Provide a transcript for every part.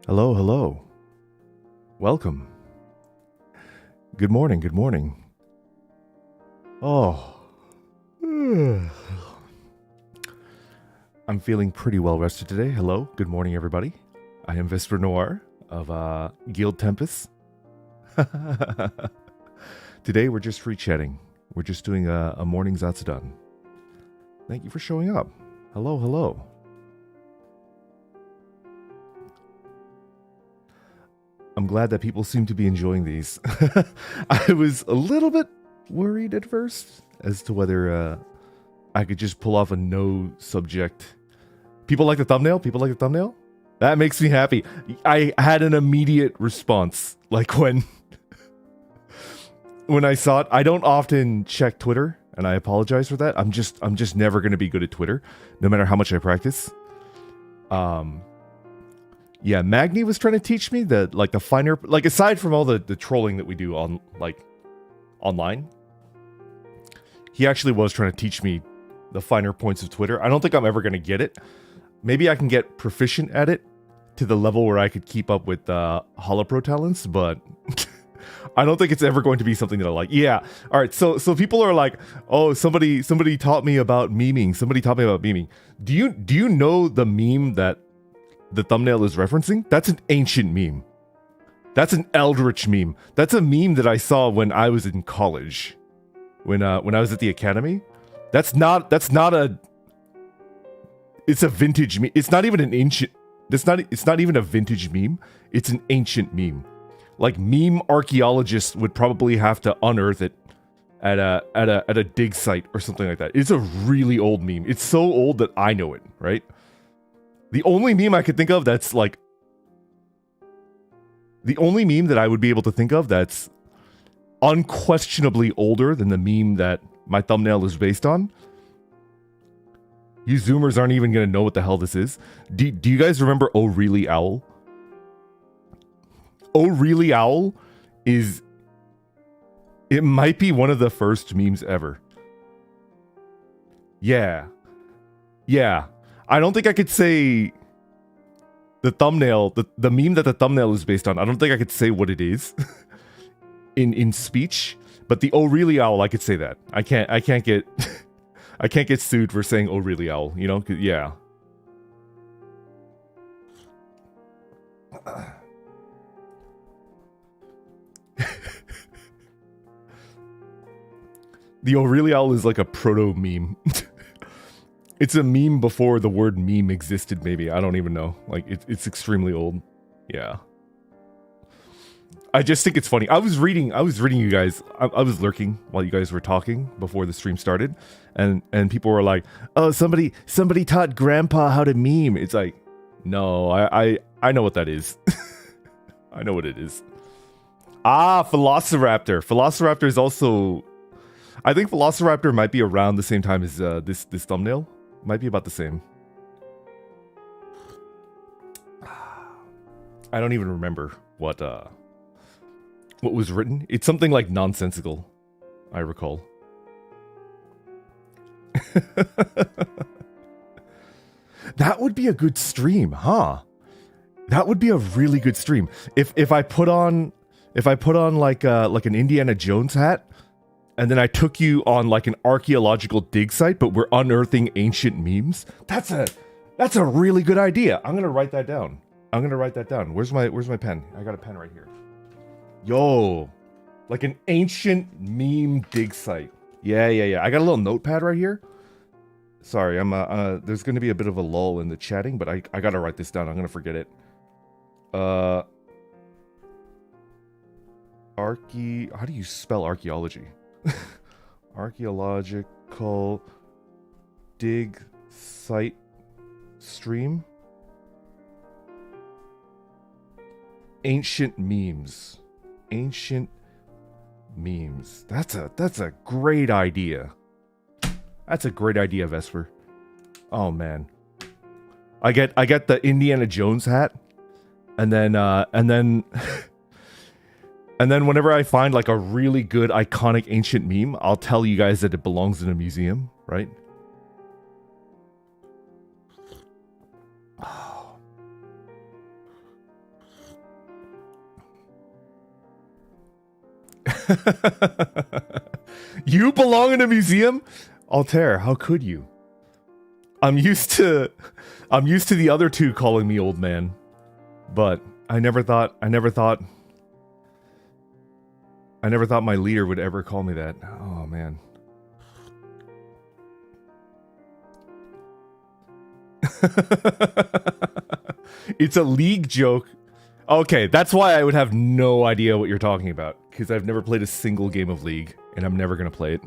Hello, hello. Welcome. Good morning, good morning. Oh. I'm feeling pretty well rested today. Hello, good morning, everybody. I am Vesper Noir of Guild Tempus. Today we're just free chatting. We're just doing a morning Zatsudan. Thank you for showing up. Hello, hello. I'm glad that people seem to be enjoying these. I was a little bit worried at first as to whether I could just pull off a no subject. People like the thumbnail? People like the thumbnail? That makes me happy. I had an immediate response. Like when I saw it. I don't often check Twitter, and I apologize for that. I'm just never going to be good at Twitter, no matter how much I practice. Yeah, Magni was trying to teach me the finer, aside from all the trolling that we do on online, he actually was trying to teach me the finer points of Twitter. I don't think I'm ever going to get it. Maybe I can get proficient at it to the level where I could keep up with Holopro talents, but I don't think it's ever going to be something that I like. Yeah. All right. So people are like, oh, somebody taught me about memeing. Somebody taught me about memeing. Do you know the meme that the thumbnail is referencing? That's an ancient meme. That's an eldritch meme. That's a meme that I saw when I was in college, when I was at the academy. It's a vintage meme. It's not even an ancient. It's not even a vintage meme. It's an ancient meme. Like, meme archaeologists would probably have to unearth it at a dig site or something like that. It's a really old meme. It's so old that I know it, right? The only meme I could think of that's like... The only meme that I would be able to think of that's unquestionably older than the meme that my thumbnail is based on. You Zoomers aren't even going to know what the hell this is. Do you guys remember Oh Really Owl? Oh Really Owl is... It might be one of the first memes ever. Yeah. Yeah. I don't think I could say the thumbnail, the meme that the thumbnail is based on. I don't think I could say what it is in speech, but the Oh Really Owl, I could say that. I can't get I can't get sued for saying Oh Really Owl, you know? Yeah. The Oh Really Owl is like a proto meme. It's a meme before the word meme existed, maybe. I don't even know. Like, it's extremely old. Yeah. I just think it's funny. I was reading you guys. I was lurking while you guys were talking before the stream started. And people were like, oh, somebody taught grandpa how to meme. It's like, no, I know what that is. I know what it is. Ah, Velociraptor. Velociraptor is also... I think Velociraptor might be around the same time as this thumbnail. Might be about the same. I don't even remember what was written. It's something like nonsensical, I recall. That would be a good stream, huh? That would be a really good stream. If I put on like an Indiana Jones hat, and then I took you on like an archaeological dig site, but we're unearthing ancient memes. That's a really good idea. I'm gonna write that down. Where's my pen? I got a pen right here. Yo, like an ancient meme dig site. Yeah. I got a little notepad right here. Sorry, there's gonna be a bit of a lull in the chatting, but I gotta write this down. I'm gonna forget it. How do you spell archaeology? Archaeological dig site stream. Ancient memes. That's a great idea. That's a great idea, Vesper. Oh man. I get the Indiana Jones hat, and then And then whenever I find like a really good iconic ancient meme, I'll tell you guys that it belongs in a museum, right? You belong in a museum? Altair, how could you? I'm used to the other two calling me old man. But I never thought my leader would ever call me that. Oh man. It's a League joke. Okay, that's why I would have no idea what you're talking about, because I've never played a single game of League, and I'm never gonna play it.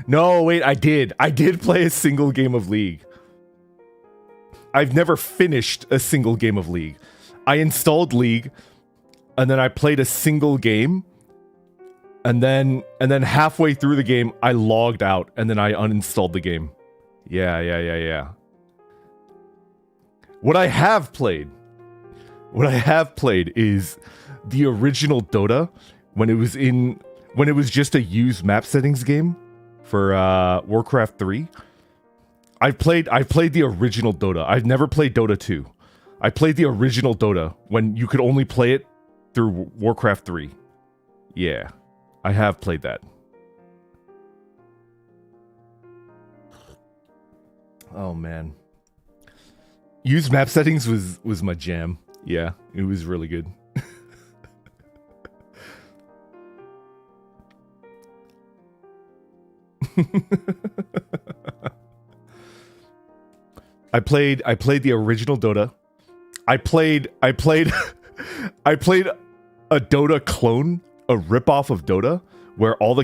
No, wait, I did play a single game of League. I've never finished a single game of League. I installed League, and then I played a single game, and then halfway through the game, I logged out, and then I uninstalled the game. Yeah. What I have played is the original Dota when it was just a use map settings game for Warcraft 3. I've played the original Dota. I've never played Dota 2. I played the original Dota when you could only play it through Warcraft 3. Yeah, I have played that. Oh man. Use map settings was my jam. Yeah, it was really good. I played the original Dota. I played a Dota clone, a ripoff of Dota, where all the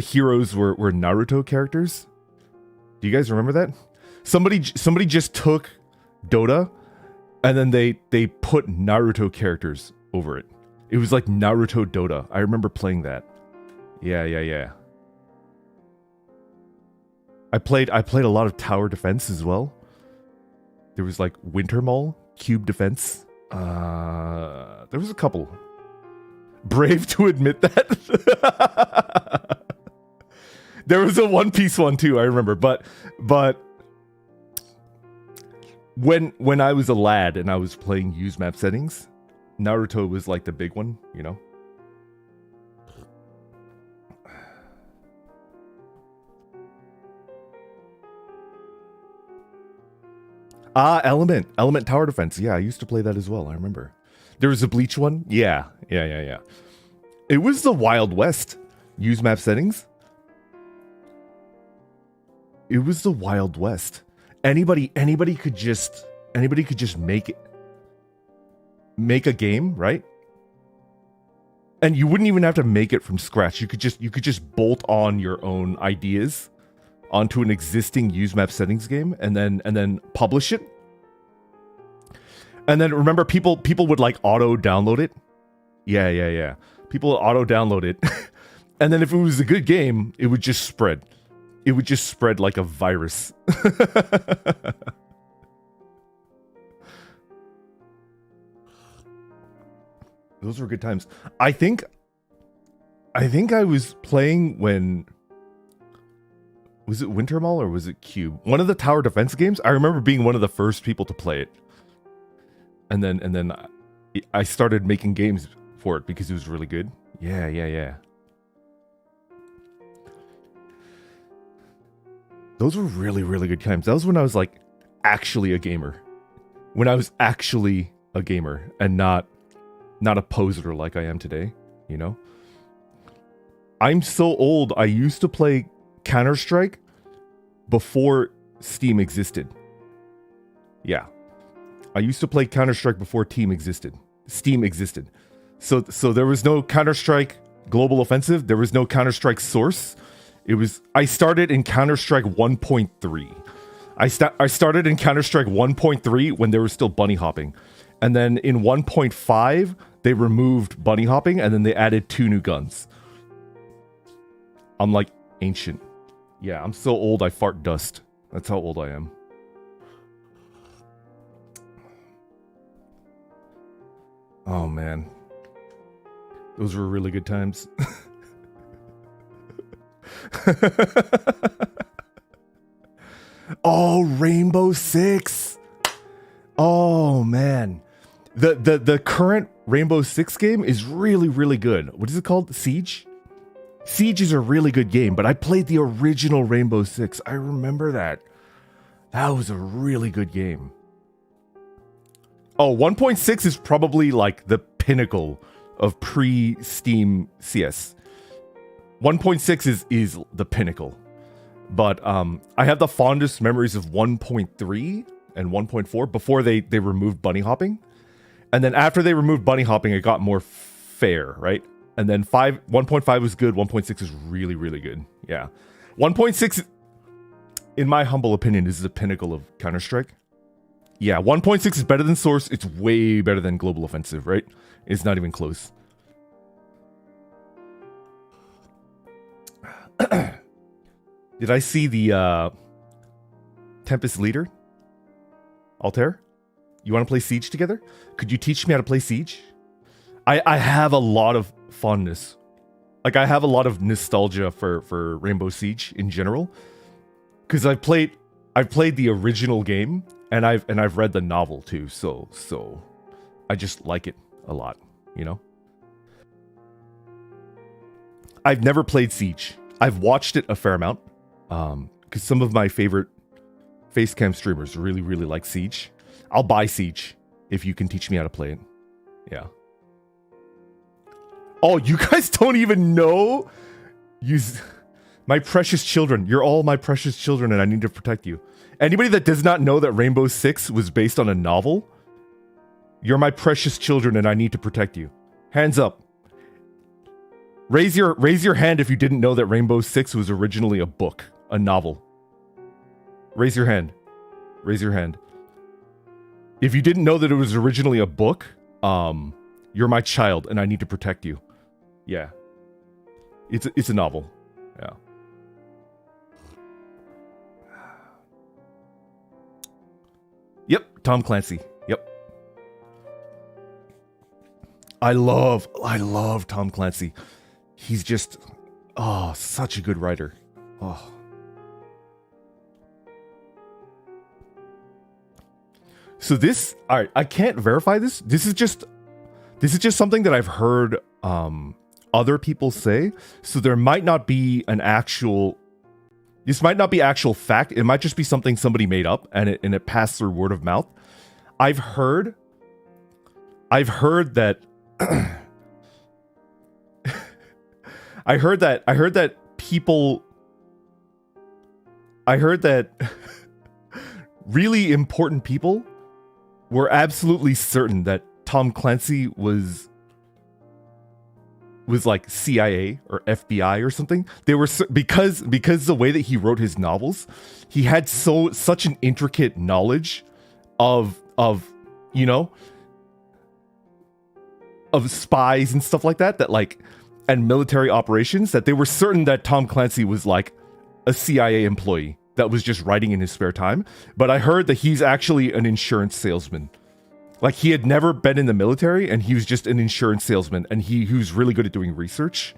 heroes were Naruto characters. Do you guys remember that? Somebody just took Dota and then they put Naruto characters over it. It was like Naruto Dota. I remember playing that. Yeah. I played a lot of tower defense as well. There was like Winter Mall, cube defense. There was a couple. Brave to admit that. There was a One Piece one too, I remember. But when I was a lad and I was playing use map settings, Naruto was like the big one, you know? Element tower defense. Yeah, I used to play that as well. I remember. There was a Bleach one. Yeah. It was the Wild West. Use map settings. It was the Wild West. Anybody could just make a game, right? And you wouldn't even have to make it from scratch. You could just bolt on your own ideas onto an existing use map settings game and then publish it. And then remember people would like auto download it. Yeah. People would auto download it. And then if it was a good game, it would just spread. It would just spread like a virus. Those were good times. I think I was playing when... Was it Winter Mall or was it Cube? One of the tower defense games. I remember being one of the first people to play it. And then I started making games for it because it was really good. Yeah. Those were really, really good times. That was when I was like actually a gamer. When I was actually a gamer and not a poser like I am today, you know? I'm so old. I used to play Counter-Strike before Steam existed. Yeah. I used to play Counter-Strike before Steam existed. So there was no Counter-Strike Global Offensive. There was no Counter-Strike Source. I started in Counter-Strike 1.3. I started in Counter-Strike 1.3 when they were still bunny hopping. And then in 1.5, they removed bunny hopping and then they added 2 new guns. I'm like ancient. Yeah, I'm so old I fart dust. That's how old I am. Oh man. Those were really good times. Oh, Rainbow Six. Oh man. The current Rainbow Six game is really, really good. What is it called? Siege? Siege is a really good game, but I played the original Rainbow Six. I remember that. That was a really good game. Oh, 1.6 is probably like the pinnacle of pre-Steam CS. 1.6 is the pinnacle. But I have the fondest memories of 1.3 and 1.4 before they removed bunny hopping. And then after they removed bunny hopping, it got more fair, right? And then 1.5 was good, 1.6 is really, really good. Yeah. 1.6, in my humble opinion, is the pinnacle of Counter-Strike. Yeah, 1.6 is better than Source. It's way better than Global Offensive, right? It's not even close. Did I see the Tempest leader? Altair? You want to play Siege together? Could you teach me how to play Siege? I have a lot of fondness. Like, I have a lot of nostalgia for Rainbow Siege in general. Because I've played the original game, and I've read the novel too, so I just like it a lot, you know? I've never played Siege. I've watched it a fair amount. Because some of my favorite Facecam streamers really, really like Siege. I'll buy Siege if you can teach me how to play it. Yeah. Oh, you guys don't even know? My precious children. You're all my precious children, and I need to protect you. Anybody that does not know that Rainbow Six was based on a novel, you're my precious children, and I need to protect you. Hands up. Raise your hand if you didn't know that Rainbow Six was originally a book, a novel. Raise your hand. Raise your hand. If you didn't know that it was originally a book, you're my child and I need to protect you. Yeah. It's a novel. Yeah. Yep, Tom Clancy. Yep. I love Tom Clancy. He's just, oh, such a good writer. Oh. So this, all right, I can't verify this. This is just something that I've heard other people say. So there might not be this might not be actual fact. It might just be something somebody made up and it passed through word of mouth. I've heard that I heard that really important people were absolutely certain that Tom Clancy was like CIA or FBI or something. They were because the way that he wrote his novels, he had such an intricate knowledge of you know, of spies and stuff like that like, and military operations, that they were certain that Tom Clancy was like a CIA employee that was just writing in his spare time. But I heard that he's actually an insurance salesman. Like, he had never been in the military and he was just an insurance salesman, and he was really good at doing research.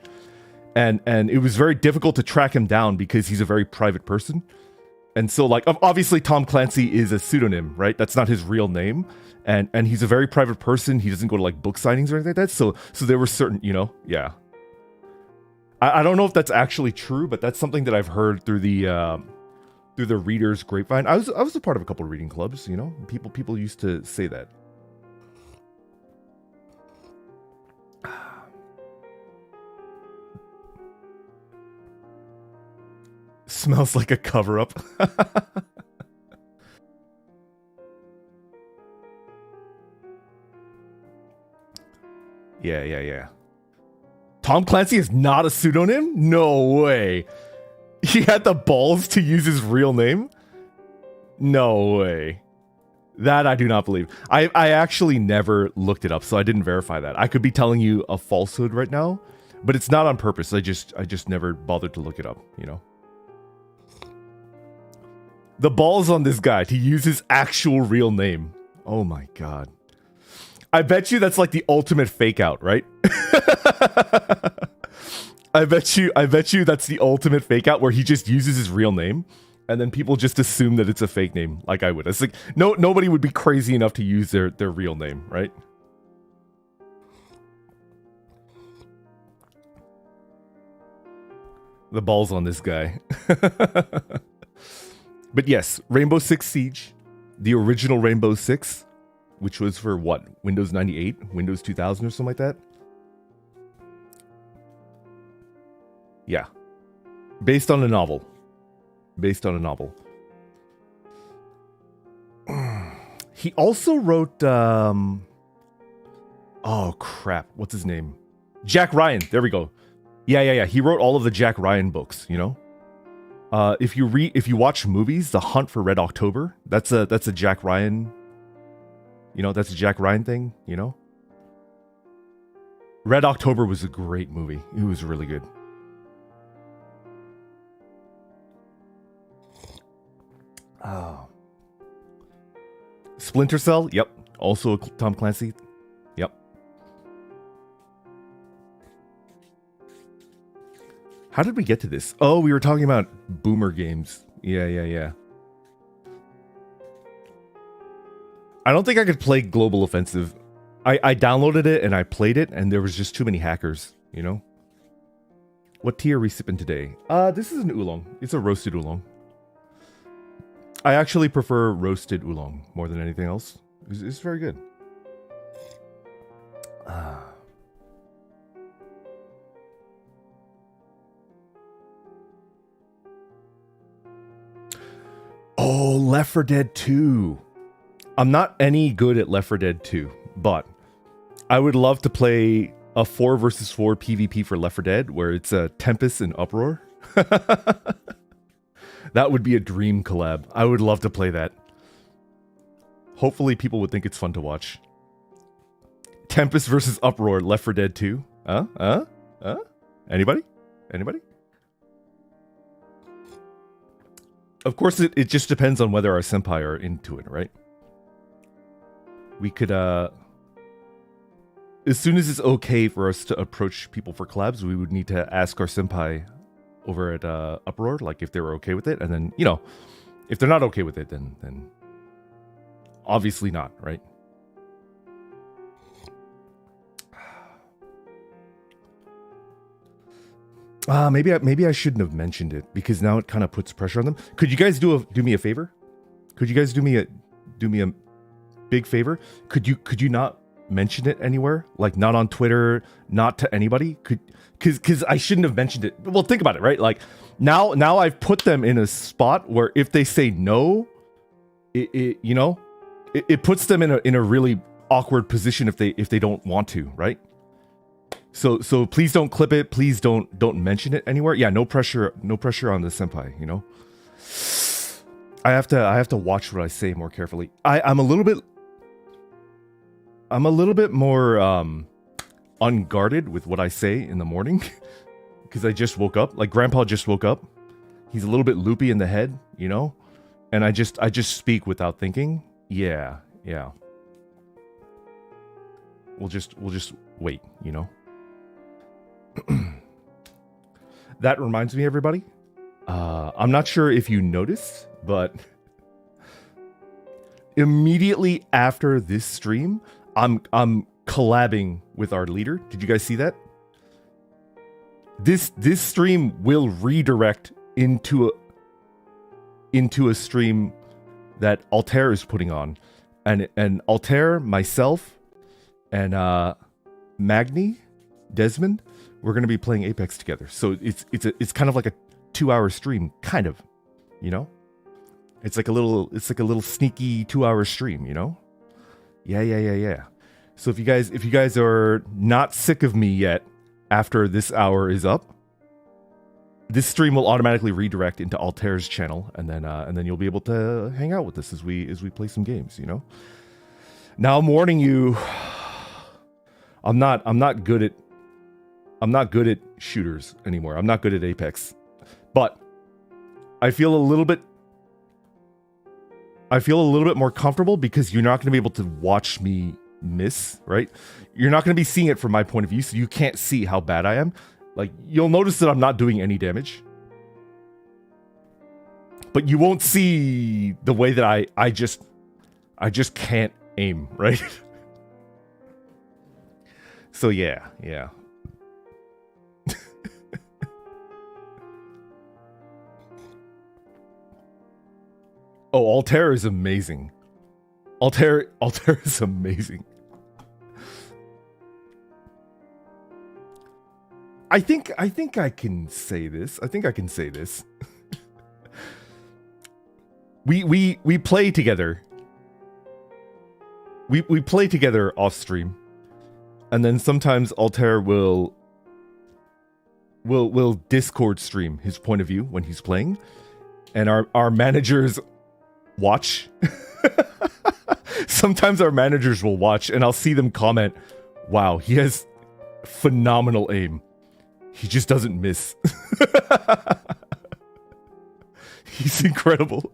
And it was very difficult to track him down because he's a very private person. And so, like, obviously Tom Clancy is a pseudonym, right? That's not his real name. And he's a very private person. He doesn't go to like book signings or anything like that. So they were certain, you know, yeah. I don't know if that's actually true, but that's something that I've heard through the readers' grapevine. I was a part of a couple of reading clubs, you know. People used to say that. Smells like a cover-up. Yeah. Tom Clancy is not a pseudonym? No way. He had the balls to use his real name? No way. That I do not believe. I actually never looked it up, so I didn't verify that. I could be telling you a falsehood right now, but it's not on purpose. I just never bothered to look it up, you know? The balls on this guy to use his actual real name. Oh my god. I bet you that's like the ultimate fake out, right? I bet you that's the ultimate fake out where he just uses his real name and then people just assume that it's a fake name, like I would. It's like nobody would be crazy enough to use their real name, right? The balls on this guy. But yes, Rainbow Six Siege, the original Rainbow Six, which was for what? Windows 98, Windows 2000 or something like that? Yeah. Based on a novel. Based on a novel. He also wrote, oh crap, what's his name? Jack Ryan, there we go. Yeah. He wrote all of the Jack Ryan books, you know? If you watch movies, The Hunt for Red October, that's a Jack Ryan, you know, that's a Jack Ryan thing, you know? Red October was a great movie. It was really good. Splinter Cell, yep. Also a Tom Clancy, yep. How did we get to this? Oh, we were talking about boomer games. Yeah. I don't think I could play Global Offensive. I downloaded it and I played it and there was just too many hackers, you know? What tea are we sipping today? This is an oolong. It's a roasted oolong. I actually prefer roasted oolong more than anything else. It's very good. Oh, Left 4 Dead 2. I'm not any good at Left 4 Dead 2, but I would love to play a 4 versus 4 PvP for Left 4 Dead where it's a Tempest and Uproar. That would be a dream collab. I would love to play that. Hopefully people would think it's fun to watch. Tempest versus Uproar, Left 4 Dead 2. Anybody? Of course, it just depends on whether our senpai are into it, right? We could, as soon as it's okay for us to approach people for collabs, we would need to ask our senpai over at Uproar, like if they were okay with it, and then, you know, if they're not okay with it, then obviously not, right? Maybe I shouldn't have mentioned it because now it kind of puts pressure on them. Could you guys do me a favor? Could you guys do me a big favor? Could you not mention it anywhere? Like not on Twitter, not to anybody? Because I shouldn't have mentioned it. Well, think about it, right? Like now I've put them in a spot where if they say no, it puts them in a really awkward position if they don't want to, right? So please don't clip it. Please don't mention it anywhere. Yeah, no pressure on the senpai, you know? I have to watch what I say more carefully. I'm a little bit more unguarded with what I say in the morning because I just woke up. Like Grandpa just woke up. He's a little bit loopy in the head, you know? And I just speak without thinking. Yeah. We'll just wait, you know? That reminds me, everybody. I'm not sure if you noticed, but immediately after this stream, I'm collabing with our leader. Did you guys see that? This stream will redirect into a stream that Altare is putting on, and Altare, myself, and Magni Dezmond, we're going to be playing Apex together. So it's kind of like a 2-hour stream, kind of, you know? It's like a little sneaky 2-hour stream, you know? Yeah. So if you guys are not sick of me yet after this hour is up, this stream will automatically redirect into Altair's channel, and then you'll be able to hang out with us as we play some games, you know? Now I'm warning you, I'm not good at shooters anymore. I'm not good at Apex. But I feel a little bit more comfortable because you're not going to be able to watch me miss, right? You're not going to be seeing it from my point of view, so you can't see how bad I am. Like, you'll notice that I'm not doing any damage. But you won't see the way that I just can't aim, right? So yeah. Oh, Altare is amazing. Altare is amazing. I think I can say this. We play together. We play together off stream. And then sometimes Altare will Discord stream his point of view when he's playing. And our managers watch. Sometimes our managers will watch and I'll see them comment, "Wow, he has phenomenal aim. He just doesn't miss." He's incredible.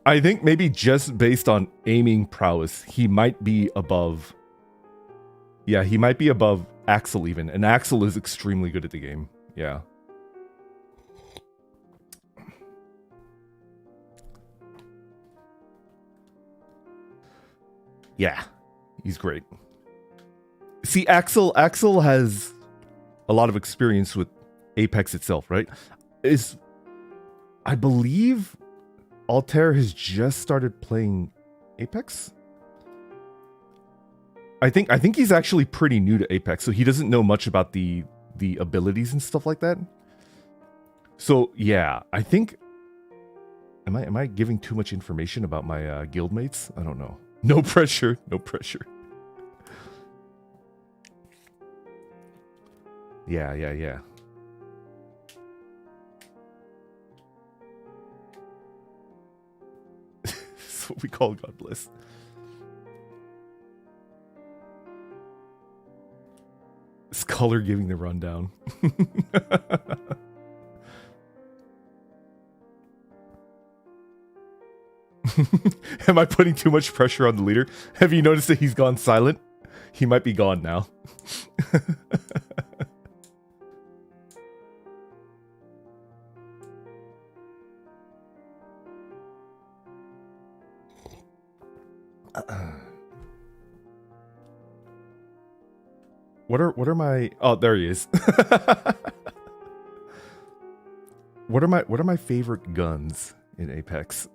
I think maybe just based on aiming prowess, he might be above. Yeah, he might be above Axel even. And Axel is extremely good at the game. Yeah. Yeah, he's great. See, Axel has a lot of experience with Apex itself, right? I believe Altare has just started playing Apex. I think he's actually pretty new to Apex, so he doesn't know much about the abilities and stuff like that. So yeah, I think am I giving too much information about my guildmates? I don't know. No pressure, no pressure. Yeah. That's what we call God bless. Scholar giving the rundown. Am I putting too much pressure on the leader? Have you noticed that he's gone silent? He might be gone now. What are my... Oh, there he is. What are my favorite guns in Apex?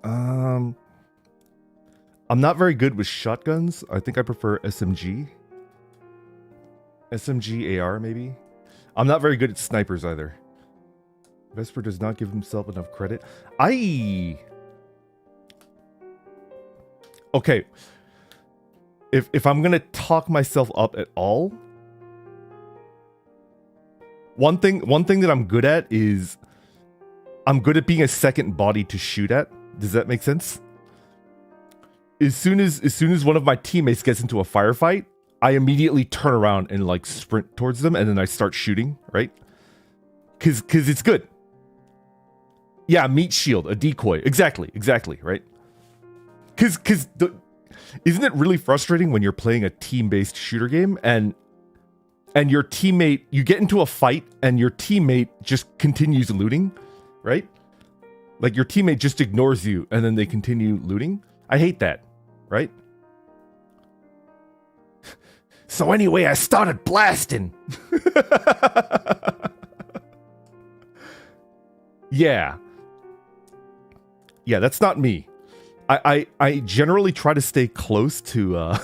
I'm not very good with shotguns. I think I prefer SMG. SMG AR maybe. I'm not very good at snipers either. Vesper does not give himself enough credit. Okay. If I'm gonna talk myself up at all, one thing that I'm good at is I'm good at being a second body to shoot at. Does that make sense? As soon as one of my teammates gets into a firefight, I immediately turn around and like sprint towards them, and then I start shooting, right? Cause it's good. Yeah, meat shield, a decoy. Exactly, right? Cause isn't it really frustrating when you're playing a team-based shooter game and your teammate, you get into a fight and your teammate just continues looting, right? Like your teammate just ignores you and then they continue looting. I hate that, right? So anyway, I started blasting. Yeah, that's not me. I generally try to stay close to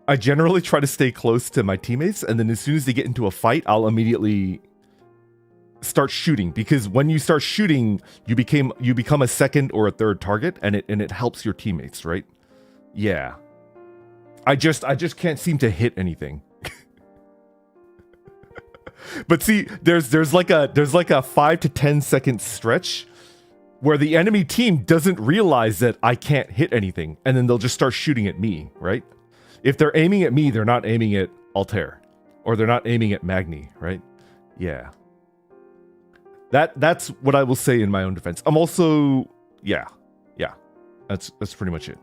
I generally try to stay close to my teammates, and then as soon as they get into a fight, I'll immediately start shooting, because when you start shooting, you become a second or a third target, and it helps your teammates, right? Yeah. I just can't seem to hit anything. But see, there's like a 5 to 10 second stretch where the enemy team doesn't realize that I can't hit anything, and then they'll just start shooting at me, right? If they're aiming at me, they're not aiming at Altare, or they're not aiming at Magni, right? Yeah. That's what I will say in my own defense. I'm also, yeah. That's pretty much it.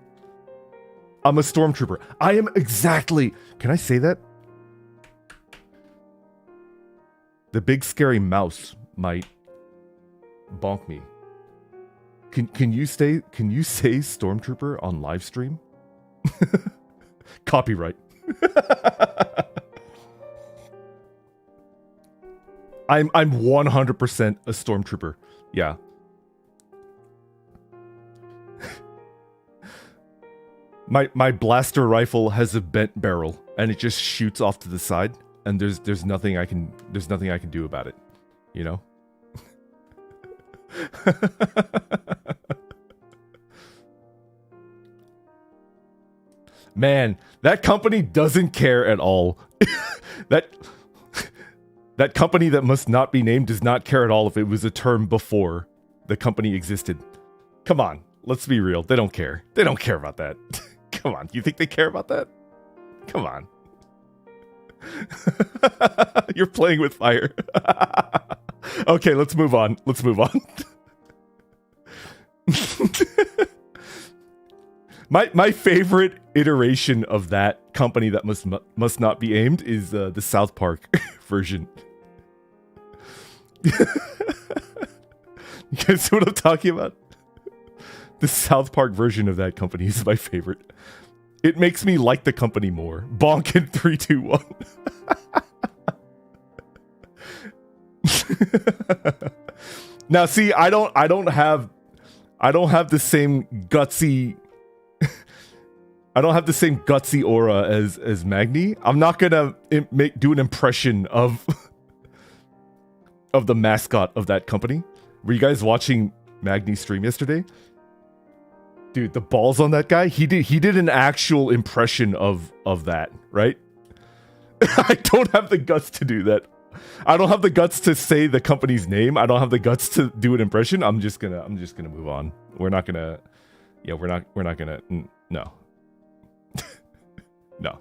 I'm a stormtrooper. I am exactly. Can I say that? The big scary mouse might bonk me. Can you say stormtrooper on live stream? Copyright. I'm 100% a stormtrooper. Yeah. My blaster rifle has a bent barrel and it just shoots off to the side, and there's nothing I can do about it, you know? Man, that company doesn't care at all. That company that must not be named does not care at all if it was a term before the company existed. Come on, let's be real. They don't care. They don't care about that. Come on, you think they care about that? Come on. You're playing with fire. Okay, let's move on. Let's move on. My favorite iteration of that company that must not be aimed is the South Park version. You guys see what I'm talking about? The South Park version of that company is my favorite. It makes me like the company more. Bonk in 3, 2, 1. Now, see, I don't have the same gutsy. I don't have the same gutsy aura as Magni. I'm not gonna do an impression of the mascot of that company. Were you guys watching Magni's stream yesterday? Dude, the balls on that guy. He did an actual impression of that, right? I don't have the guts to do that. I don't have the guts to say the company's name. I don't have the guts to do an impression. I'm just gonna move on. We're not gonna. Yeah, we're not gonna. No. No.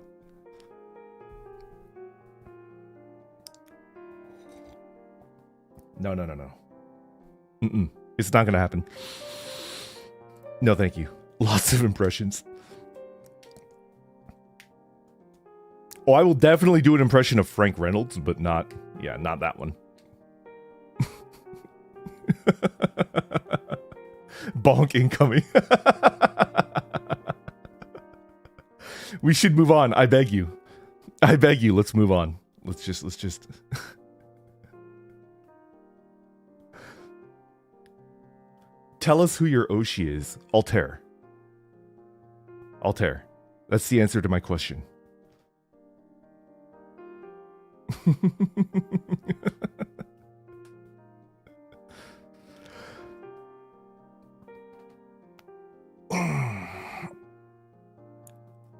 No. It's not gonna happen. No, thank you. Lots of impressions. Oh, I will definitely do an impression of Frank Reynolds, but not that one. Bonk incoming. We should move on. I beg you. I beg you. Let's move on. Let's just. Tell us who your Oshi is. Altair. Altair. That's the answer to my question.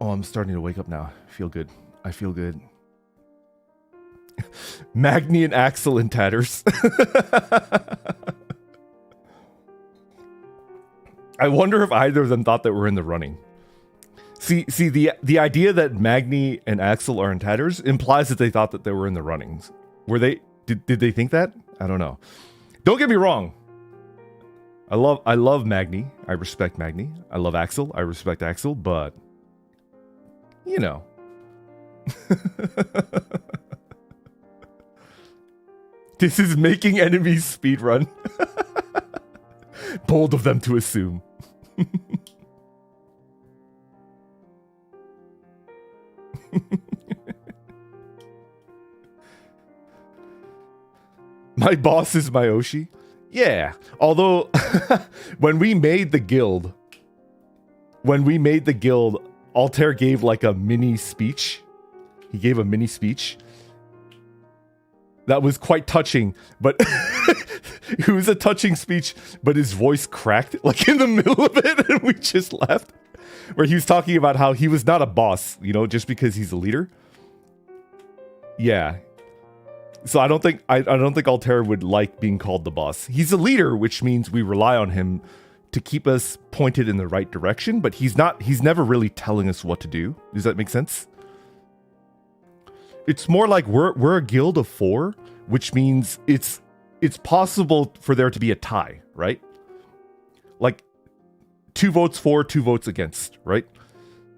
Oh, I'm starting to wake up now. I feel good. I feel good. Magni and Axel in tatters. I wonder if either of them thought that we're in the running. See, the idea that Magni and Axel are in tatters implies that they thought that they were in the runnings. Were they? Did they think that? I don't know. Don't get me wrong. I love Magni. I respect Magni. I love Axel. I respect Axel, but you know. This is making enemies speedrun. Bold of them to assume. My boss is my Oshi. Yeah, although when we made the guild, Altair gave like a mini speech. He gave a mini speech that was quite touching, but it was a touching speech, but his voice cracked like in the middle of it, and we just laughed. Where he was talking about how he was not a boss, you know, just because he's a leader. Yeah. So I don't think Altair would like being called the boss. He's a leader, which means we rely on him to keep us pointed in the right direction, but he's never really telling us what to do. Does that make sense? It's more like we're a guild of 4, which means it's possible for there to be a tie, right? Like 2 votes for, 2 votes against, right?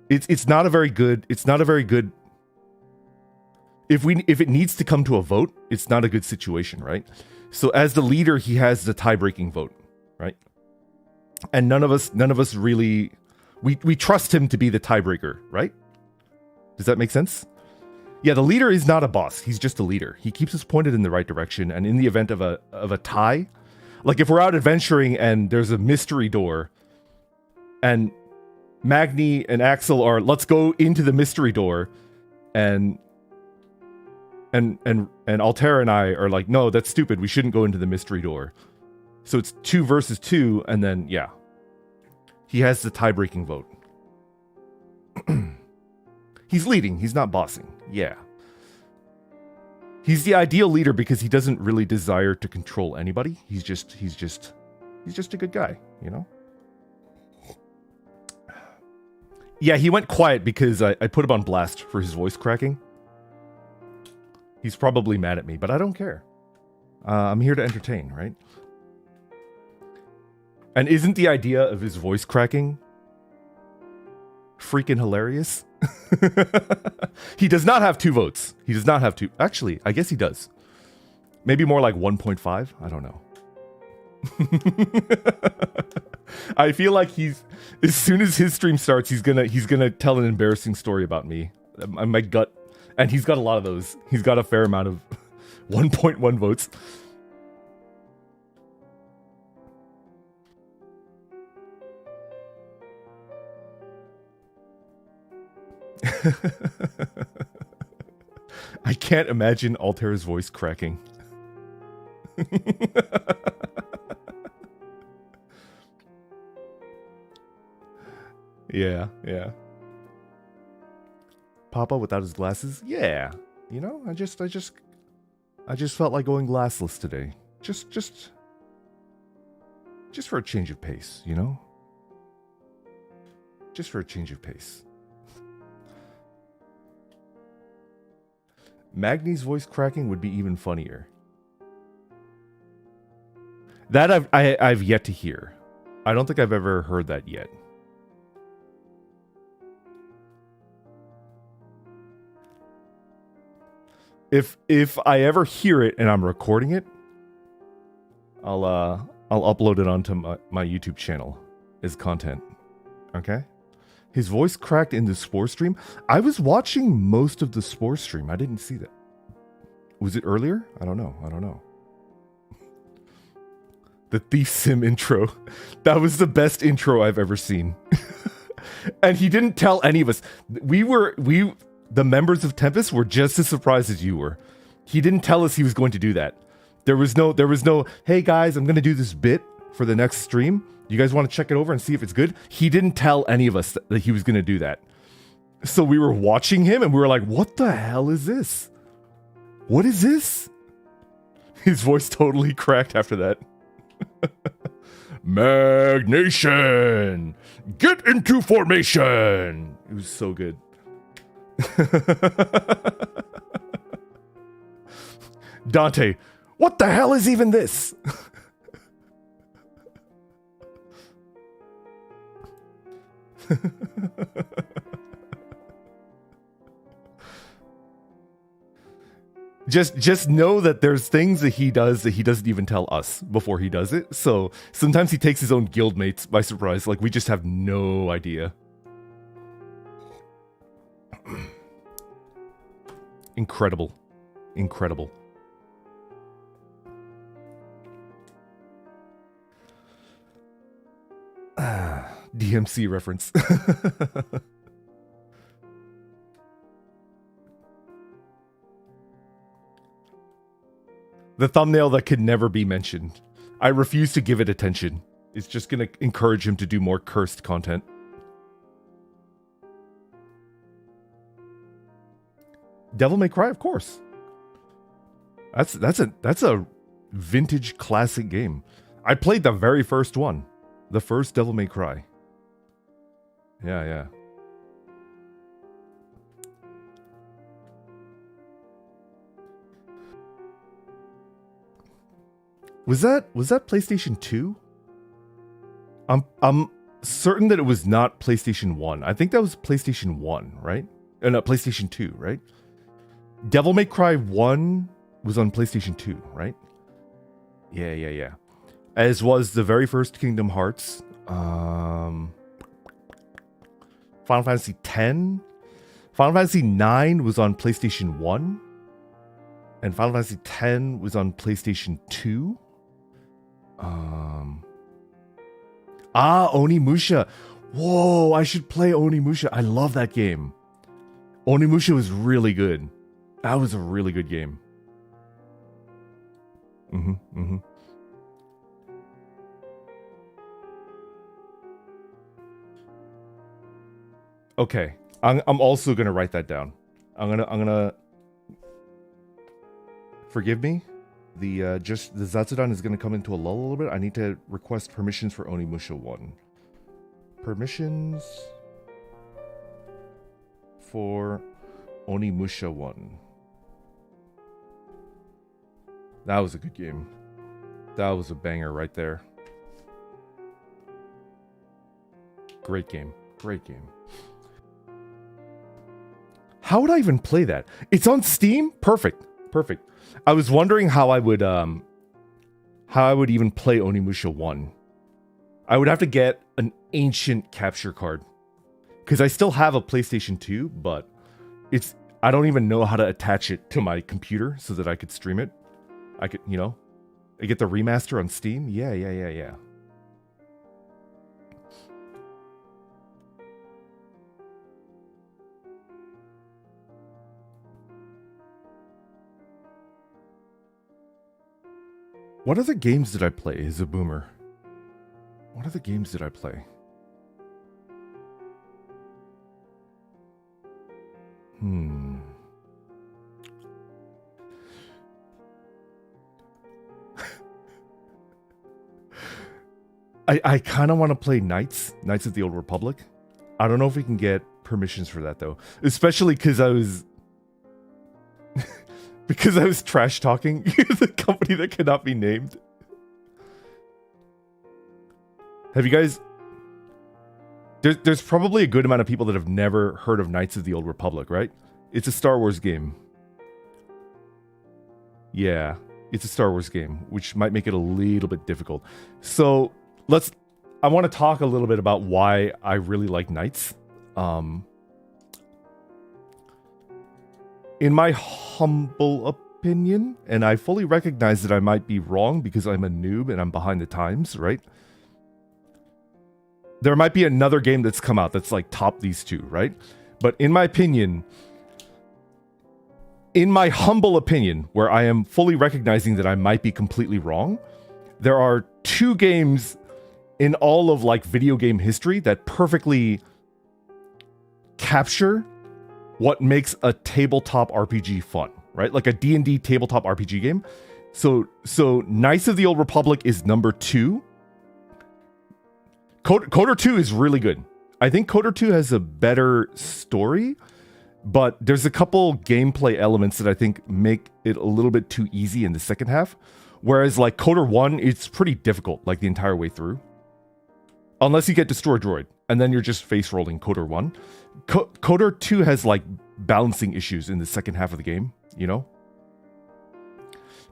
It's not a very good if it needs to come to a vote, it's not a good situation, right? So as the leader, he has the tie-breaking vote, right? And none of us really we trust him to be the tiebreaker, right? Does that make sense? Yeah, the leader is not a boss. He's just a leader. He keeps us pointed in the right direction, and in the event of a tie, like if we're out adventuring and there's a mystery door and Magni and Axel are, let's go into the mystery door, and Altare and I are like, no, that's stupid. We shouldn't go into the mystery door. So it's 2 versus 2, and then yeah, he has the tie-breaking vote. He's leading. He's not bossing. Yeah. He's the ideal leader because he doesn't really desire to control anybody. He's just a good guy, you know? Yeah, he went quiet because I put him on blast for his voice cracking. He's probably mad at me, but I don't care. I'm here to entertain, right? And isn't the idea of his voice cracking freaking hilarious? He does not have 2 votes. He does not have 2. Actually, I guess he does. Maybe more like 1.5. I don't know. I feel like as soon as his stream starts, he's gonna tell an embarrassing story about me. My gut, and he's got a lot of those. He's got a fair amount of 1.1 votes. I can't imagine Altare's voice cracking. Yeah. Papa without his glasses? Yeah. You know, I just felt like going glassless today. Just for a change of pace, you know? Just for a change of pace. Magni's voice cracking would be even funnier. That I've yet to hear. I don't think I've ever heard that yet. If I ever hear it and I'm recording it, I'll upload it onto my YouTube channel as content. Okay? His voice cracked in the Spore stream. I was watching most of the Spore stream. I didn't see that. Was it earlier? I don't know. The Thief Sim intro. That was the best intro I've ever seen. And he didn't tell any of us. The members of Tempus were just as surprised as you were. He didn't tell us he was going to do that. There was no, hey guys, I'm going to do this bit for the next stream. You guys want to check it over and see if it's good? He didn't tell any of us that he was going to do that. So we were watching him and we were like, what the hell is this? What is this? His voice totally cracked after that. Magnation! Get into formation! It was so good. Dante, what the hell is even this? Just know that there's things that he does that he doesn't even tell us before he does it. So sometimes he takes his own guildmates by surprise. Like, we just have no idea. Incredible. DMC reference. The thumbnail that could never be mentioned. I refuse to give it attention. It's just going to encourage him to do more cursed content. Devil May Cry, of course. That's a vintage classic game. I played the very first one. The first Devil May Cry. Yeah. Was that PlayStation 2? I'm certain that it was not PlayStation 1. I think that was PlayStation 1, right? No, PlayStation 2, right? Devil May Cry 1 was on PlayStation 2, right? Yeah. As was the very first Kingdom Hearts. Final Fantasy X. Final Fantasy 9 was on PlayStation 1. And Final Fantasy X was on PlayStation 2. Onimusha. Whoa, I should play Onimusha. I love that game. Onimusha was really good. That was a really good game. Okay, I'm also gonna write that down. I'm gonna forgive me. The Zatsudan is gonna come into a lull a little bit. I need to request permissions for Onimusha 1. Permissions for Onimusha 1. That was a good game. That was a banger right there. Great game. Great game. How would I even play that? It's on Steam? Perfect. Perfect. I was wondering how I would even play Onimusha 1. I would have to get an ancient capture card. Because I still have a PlayStation 2, but I don't even know how to attach it to my computer so that I could stream it. I could, you know, I get the remaster on Steam. Yeah. What other games did I play as a boomer? What other games did I play? I kind of want to play Knights of the Old Republic. I don't know if we can get permissions for that though, especially because I was trash talking the company that cannot be named. Have you guys? There's probably a good amount of people that have never heard of Knights of the Old Republic, right? It's a Star Wars game. Yeah, it's a Star Wars game, which might make it a little bit difficult. So I want to talk a little bit about why I really like Knights. In my humble opinion, and I fully recognize that I might be wrong because I'm a noob and I'm behind the times, right? There might be another game that's come out that's like top these two, right? But in my opinion, in my humble opinion, where I am fully recognizing that I might be completely wrong, there are two games in all of like video game history that perfectly capture what makes a tabletop RPG fun, right? Like a D&D tabletop RPG game. So Knights of the Old Republic is number 2. Coder 2 is really good. I think Coder 2 has a better story, but there's a couple gameplay elements that I think make it a little bit too easy in the second half. Whereas like Coder 1, it's pretty difficult like the entire way through. Unless you get Destroy Droid, and then you're just face rolling Coder 1. Coder 2 has like balancing issues in the second half of the game, you know?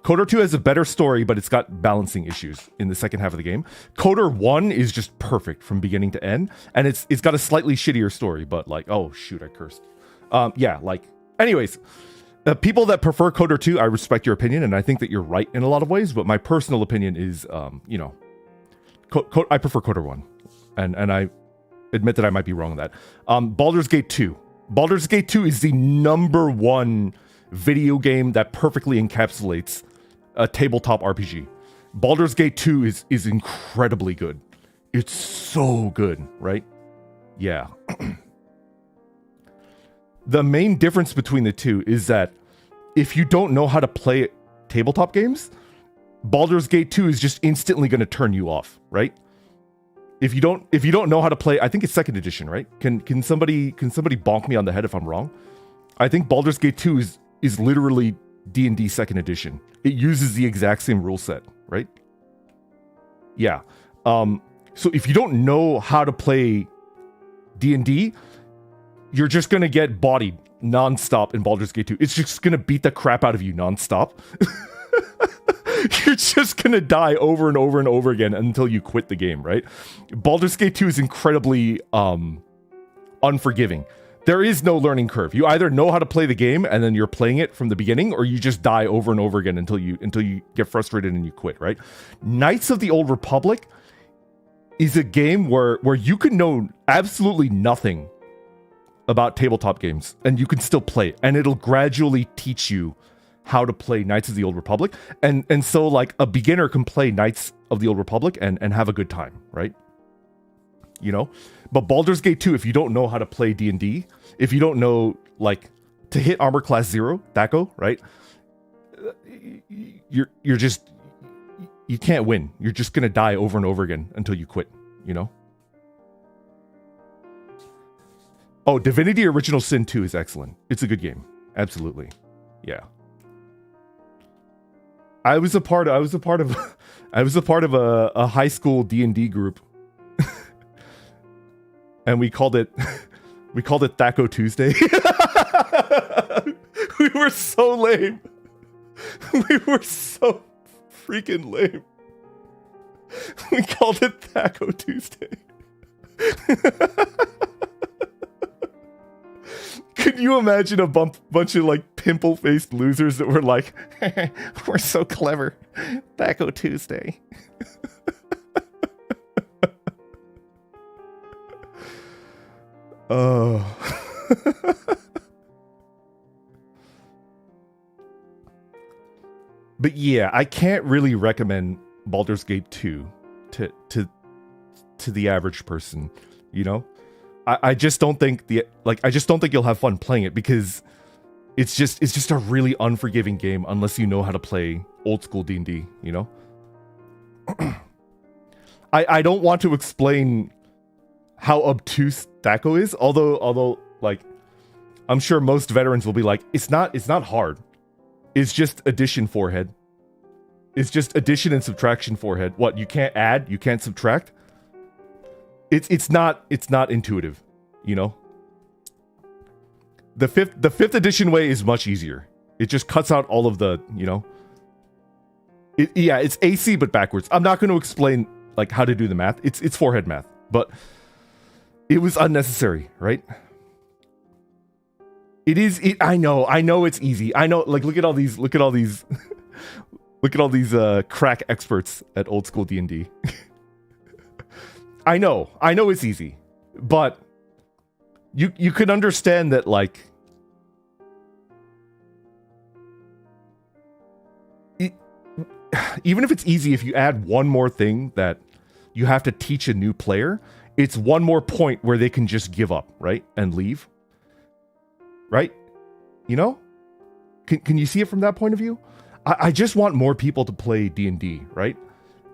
Coder 2 has a better story, but it's got balancing issues in the second half of the game. Coder 1 is just perfect from beginning to end, and it's got a slightly shittier story, but like, oh shoot, I cursed. Yeah, like, anyways, people that prefer Coder 2, I respect your opinion, and I think that you're right in a lot of ways, but my personal opinion is, you know, I prefer Coder 1. And I admit that I might be wrong on that. Baldur's Gate 2. Baldur's Gate 2 is the number 1 video game that perfectly encapsulates a tabletop RPG. Baldur's Gate 2 is incredibly good. It's so good, right? Yeah. The main difference between the two is that if you don't know how to play tabletop games, Baldur's Gate 2 is just instantly going to turn you off, right? If you don't know how to play, I think it's 2nd edition, right? Can somebody bonk me on the head if I'm wrong? I think Baldur's Gate 2 is literally D&D 2nd edition. It uses the exact same rule set, right? Yeah. So if you don't know how to play D&D, you're just gonna get bodied nonstop in Baldur's Gate 2. It's just gonna beat the crap out of you nonstop. You're just gonna die over and over and over again until you quit the game, right? Baldur's Gate 2 is incredibly unforgiving. There is no learning curve. You either know how to play the game and then you're playing it from the beginning, or you just die over and over again until you get frustrated and you quit, right? Knights of the Old Republic is a game where you can know absolutely nothing about tabletop games and you can still play it, and it'll gradually teach you how to play Knights of the Old Republic. And so like a beginner can play Knights of the Old Republic and have a good time, right? You know? But Baldur's Gate 2, if you don't know how to play D&D, if you don't know like to hit armor class 0, THAC0, right? You're just, you can't win. You're just gonna die over and over again until you quit, you know? Oh, Divinity Original Sin 2 is excellent. It's a good game. Absolutely. Yeah. I was a part of a high school D&D group. And we called it THAC0 Tuesday. We were so lame. We were so freaking lame. We called it THAC0 Tuesday. Could you imagine a bunch of like pimple-faced losers that were like, we're so clever. THAC0 Tuesday. Oh. But yeah, I can't really recommend Baldur's Gate 2 to the average person, you know? I just don't think you'll have fun playing it because it's just a really unforgiving game unless you know how to play old school D&D, you know? I don't want to explain how obtuse THAC0 is, although like I'm sure most veterans will be like, it's not hard. It's just addition forehead. It's just addition and subtraction forehead. What, you can't add, you can't subtract? It's not intuitive, you know? The fifth edition way is much easier. It just cuts out all of the, you know. Yeah, it's AC but backwards. I'm not going to explain like how to do the math. It's forehead math, but it was unnecessary, right? I know it's easy. I know, like, look at all these look at all these crack experts at old school D&D. I know it's easy, but you could understand that, like, even if it's easy, if you add one more thing that you have to teach a new player, it's one more point where they can just give up, right? And leave. Right? You know? Can you see it from that point of view? I just want more people to play D&D, right?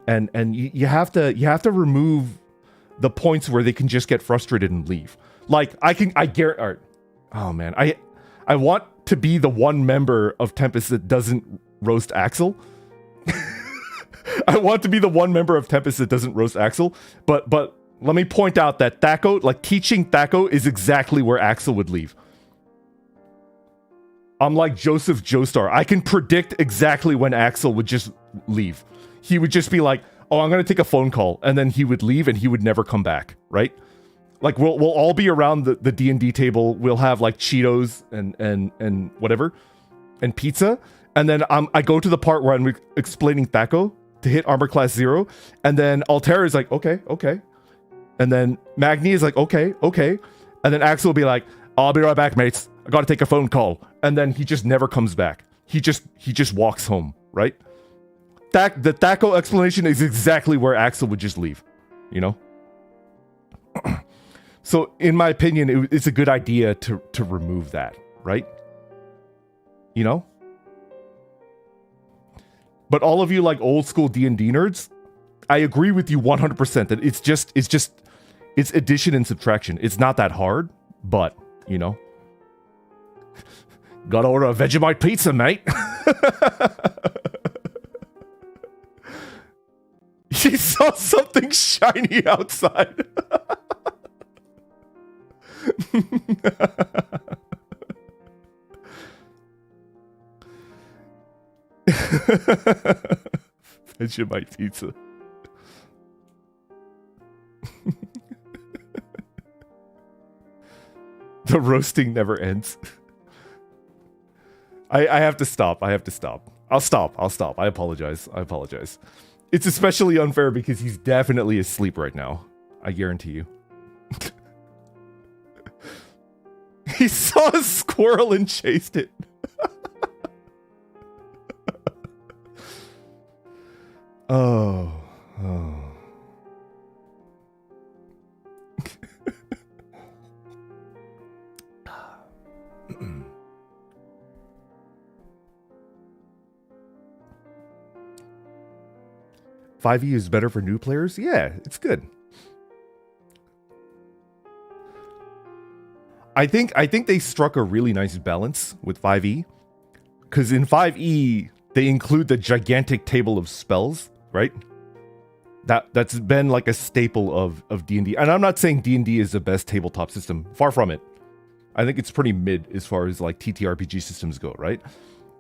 And you have to remove the points where they can just get frustrated and leave. Like, I guarantee, oh man, I want to be the one member of Tempest that doesn't roast Axel. I want to be the one member of Tempest that doesn't roast Axel, but let me point out that THAC0, like, teaching THAC0 is exactly where Axel would leave. I'm like Joseph Joestar. I can predict exactly when Axel would just leave. He would just be like, oh, I'm going to take a phone call. And then he would leave and he would never come back, right? Like, we'll all be around the D&D table. We'll have, like, Cheetos and whatever, and pizza. And then I go to the part where I'm explaining THAC0 to hit armor class 0. And then Altare is like, okay. And then Magni is like, okay. And then Axel will be like, I'll be right back, mates. I gotta take a phone call. And then he just never comes back. He just walks home, right? The THAC0 explanation is exactly where Axel would just leave, you know? So, in my opinion, it's a good idea to remove that, right? You know? But all of you, like, old school D&D nerds, I agree with you 100% that it's addition and subtraction. It's not that hard, but, you know. Gotta order a Vegemite pizza, mate. He saw something shiny outside. Vegemite pizza. The roasting never ends. I have to stop. I'll stop. I apologize. It's especially unfair because he's definitely asleep right now. I guarantee you. He saw a squirrel and chased it. Oh. 5e is better for new players? Yeah, it's good. I think they struck a really nice balance with 5e. Because in 5e, they include the gigantic table of spells, right? That's been like a staple of D&D. And I'm not saying D&D is the best tabletop system. Far from it. I think it's pretty mid as far as like TTRPG systems go, right?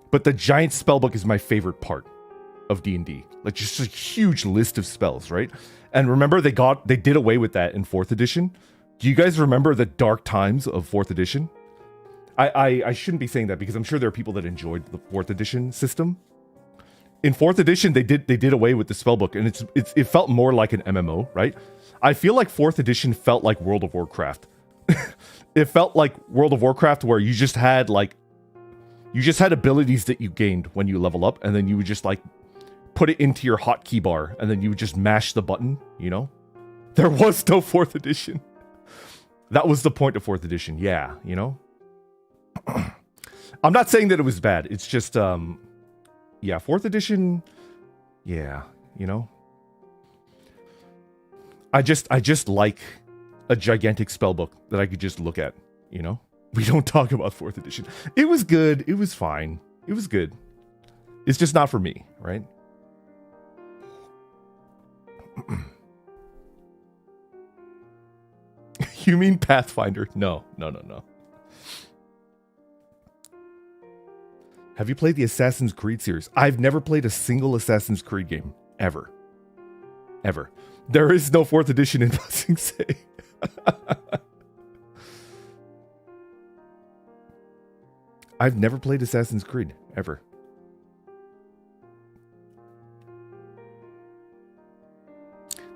But the giant spellbook is my favorite part of D&D. Like just a huge list of spells, right? And remember they did away with that in 4th edition. Do you guys remember the dark times of 4th edition? I shouldn't be saying that because I'm sure there are people that enjoyed the 4th edition system. In 4th edition, they did away with the spellbook, and it felt more like an MMO, right? I feel like 4th edition felt like World of Warcraft. It felt like World of Warcraft where you just had abilities that you gained when you level up, and then you would just like put it into your hotkey bar, and then you would just mash the button, you know? There was no 4th edition. That was the point of 4th edition, yeah, you know? I'm not saying that it was bad, it's just, yeah, 4th edition, yeah, you know? I just like a gigantic spellbook that I could just look at, you know? We don't talk about 4th edition. It was good, it was fine, it was good. It's just not for me, right? You mean Pathfinder? No. Have you played the Assassin's Creed series? I've never played a single Assassin's Creed game. Ever. There is no 4th edition in Buzzing Say. I've never played Assassin's Creed. Ever.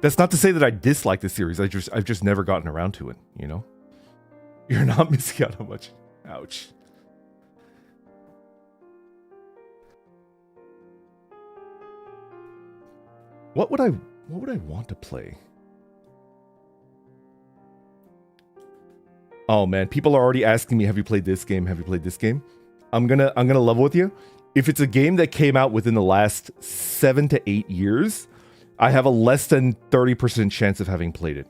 That's not to say that I dislike the series. I've just never gotten around to it, you know? You're not missing out on much. Ouch. What would I want to play? Oh man, people are already asking me, have you played this game? Have you played this game? I'm gonna level with you. If it's a game that came out within the last 7 to 8 years, I have a less than 30% chance of having played it.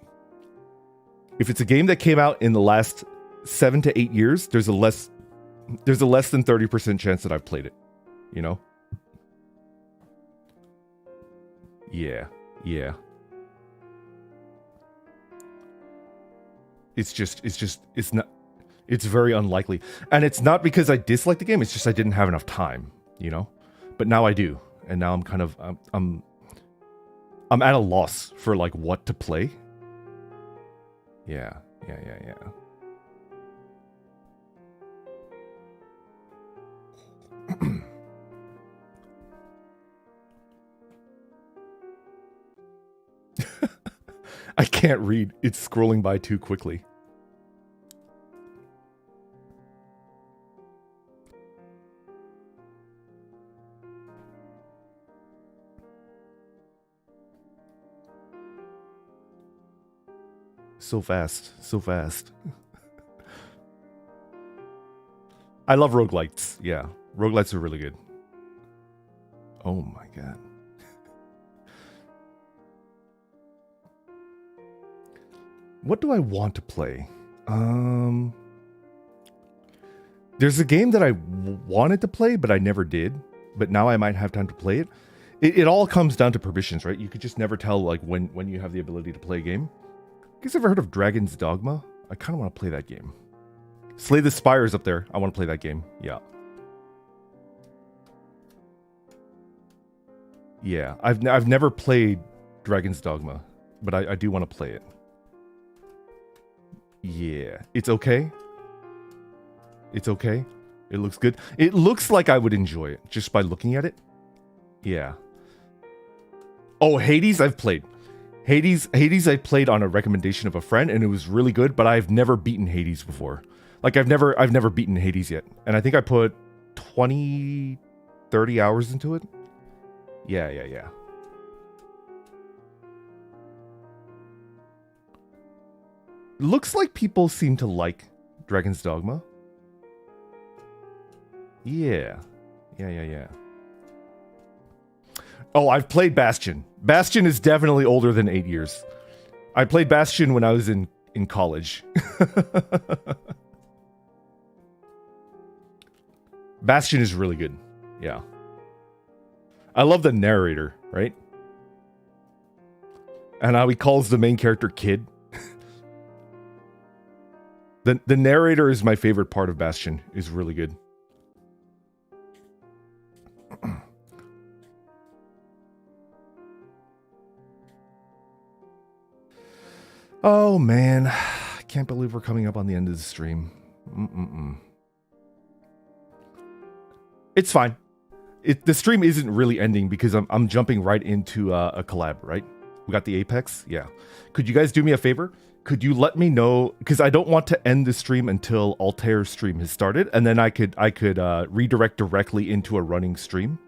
If it's a game that came out in the last 7 to 8 years, there's a less than 30% chance that I've played it. You know? Yeah. It's very unlikely. And it's not because I dislike the game, it's just I didn't have enough time, you know? But now I do. And now I'm kind of, I'm at a loss for like what to play. Yeah. I can't read. It's scrolling by too quickly. So fast. I love roguelites. Yeah, roguelites are really good. Oh my god. What do I want to play? There's a game that I wanted to play, but I never did. But now I might have time to play it. It all comes down to permissions, right? You could just never tell like when you have the ability to play a game. You guys ever heard of Dragon's Dogma? I kind of want to play that game. Slay the Spire is up there. I want to play that game. Yeah. Yeah, I've never played Dragon's Dogma, but I do want to play it. Yeah, it's okay. It's okay. It looks good. It looks like I would enjoy it just by looking at it. Yeah. Oh, Hades I've played. Hades I played on a recommendation of a friend, and it was really good, but I've never beaten Hades before. Like, I've never beaten Hades yet. And I think I put 20, 30 hours into it. Yeah. Looks like people seem to like Dragon's Dogma. Yeah. Oh, I've played Bastion. Bastion is definitely older than 8 years. I played Bastion when I was in college. Bastion is really good. Yeah. I love the narrator, right? And how he calls the main character Kid. The narrator is my favorite part of Bastion. Is really good. Oh man, I can't believe we're coming up on the end of the stream. It's fine. The stream isn't really ending because I'm jumping right into a collab, right? We got the Apex, yeah. Could you guys do me a favor? Could you let me know, because I don't want to end the stream until Altair's stream has started, and then I could redirect directly into a running stream.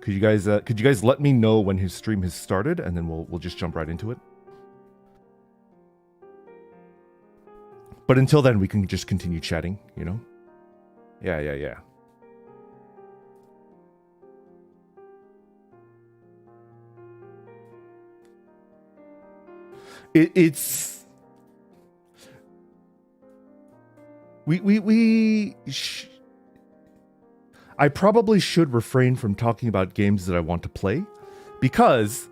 Could you guys let me know when his stream has started, and then we'll just jump right into it. But until then, we can just continue chatting, you know? Yeah. I probably should refrain from talking about games that I want to play, because,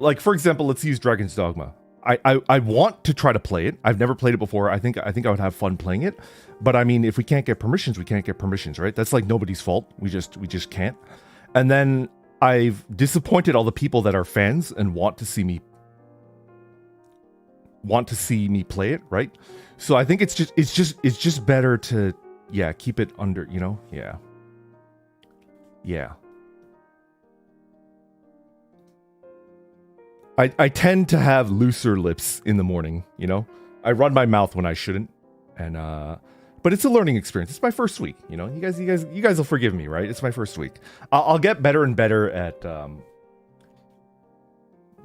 like, for example, let's use Dragon's Dogma. I want to try to play it. I've never played it before. I think I would have fun playing it. But I mean, if we can't get permissions, we can't get permissions, right? That's like nobody's fault. We just can't. And then I've disappointed all the people that are fans and want to see me play it, right? So I think it's just better to keep it under, you know? Yeah. I tend to have looser lips in the morning, you know? I run my mouth when I shouldn't. And but it's a learning experience. It's my first week, you know? You guys will forgive me, right? It's my first week. I'll get better and better at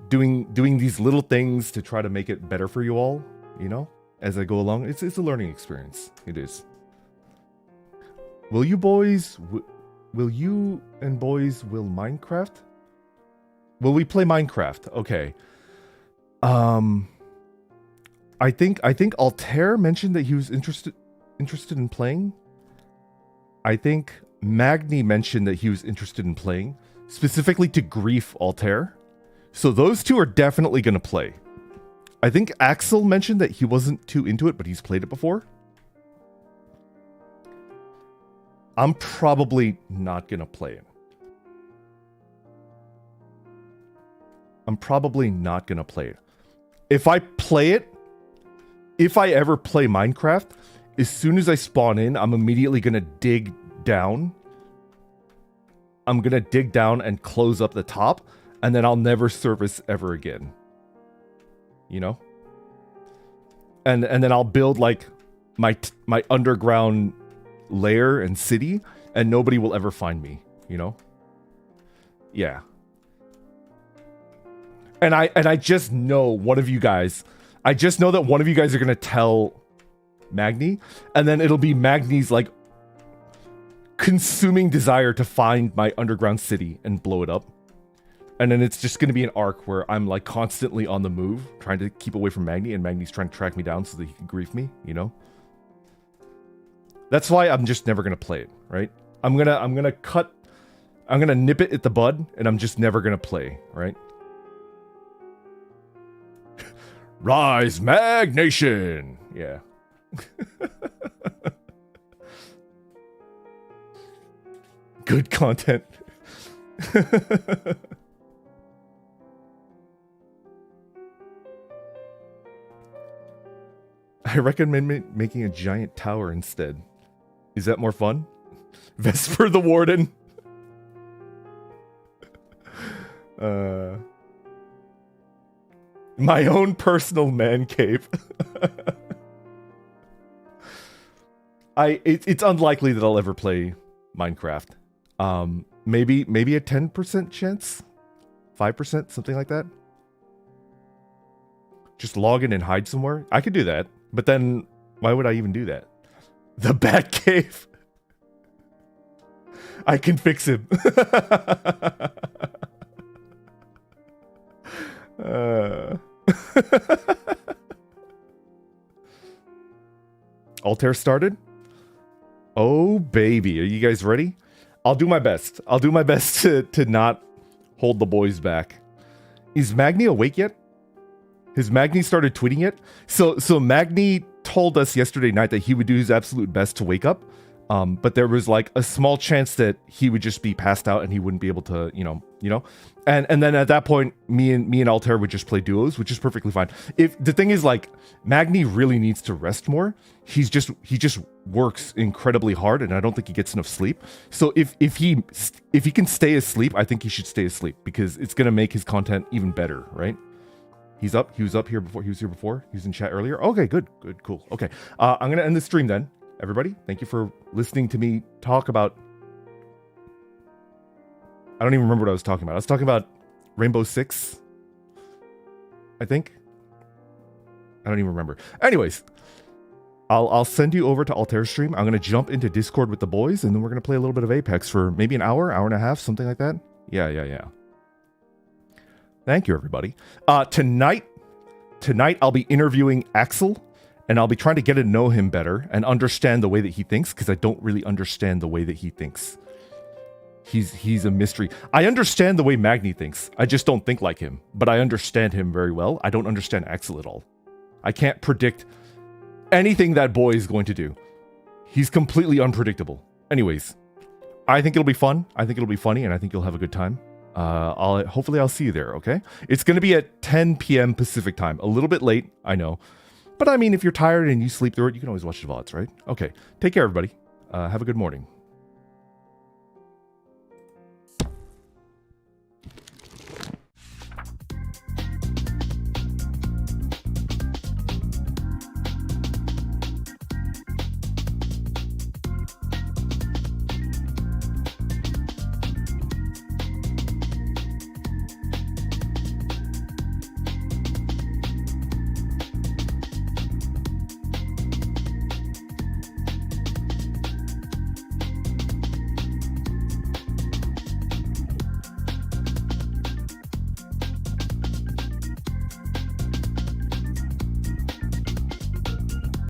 doing these little things to try to make it better for you all, you know? As I go along. It's a learning experience. It is. Will you and boys will Minecraft? Will we play Minecraft? Okay. I think Altair mentioned that he was interested in playing. I think Magni mentioned that he was interested in playing, specifically to grief Altair. So those two are definitely going to play. I think Axel mentioned that he wasn't too into it, but he's played it before. I'm probably not going to play it. If I ever play Minecraft, as soon as I spawn in, I'm immediately going to dig down. I'm going to dig down and close up the top, and then I'll never service ever again. You know? And then I'll build like my underground lair and city, and nobody will ever find me, you know? Yeah. And I just know one of you guys, I just know that one of you guys are going to tell Magni, and then it'll be Magni's like consuming desire to find my underground city and blow it up. And then it's just going to be an arc where I'm like constantly on the move, trying to keep away from Magni, and Magni's trying to track me down so that he can grief me, you know? That's why I'm just never going to play it, right? I'm going to nip it at the bud, and I'm just never going to play, right? Rise, Mag Nation! Yeah. Good content. I recommend making a giant tower instead. Is that more fun? Vesper the Warden. My own personal man cave. It's unlikely that I'll ever play Minecraft. Maybe a 10% chance, 5%, something like that. Just log in and hide somewhere. I could do that, but then why would I even do that? The Bat Cave. I can fix him. Altair started? Oh, baby. Are you guys ready? I'll do my best. I'll do my best to not hold the boys back. Is Magni awake yet? Has Magni started tweeting yet? So Magni told us yesterday night that he would do his absolute best to wake up. But there was like a small chance that he would just be passed out and he wouldn't be able to, you know. And then at that point, me and Altair would just play duos, which is perfectly fine. If the thing is, like, Magni really needs to rest more. He just works incredibly hard, and I don't think he gets enough sleep. So if he can stay asleep, I think he should stay asleep because it's gonna make his content even better, right? He's up. He was up here before. He was here before. He was in chat earlier. Okay, good, cool. Okay, I'm gonna end the stream then. Everybody, thank you for listening to me talk about... I don't even remember what I was talking about. I was talking about Rainbow Six, I think. I don't even remember. Anyways, I'll send you over to Altair's stream. I'm going to jump into Discord with the boys, and then we're going to play a little bit of Apex for maybe an hour and a half, something like that. Yeah. Thank you, everybody. Tonight, I'll be interviewing Axel. And I'll be trying to get to know him better and understand the way that he thinks, because I don't really understand the way that he thinks. He's a mystery. I understand the way Magni thinks. I just don't think like him. But I understand him very well. I don't understand Axel at all. I can't predict anything that boy is going to do. He's completely unpredictable. Anyways, I think it'll be fun. I think it'll be funny, and I think you'll have a good time. Hopefully I'll see you there, okay? It's going to be at 10 p.m. Pacific time. A little bit late, I know. But I mean, if you're tired and you sleep through it, you can always watch the VODs, right? Okay. Take care, everybody. Have a good morning.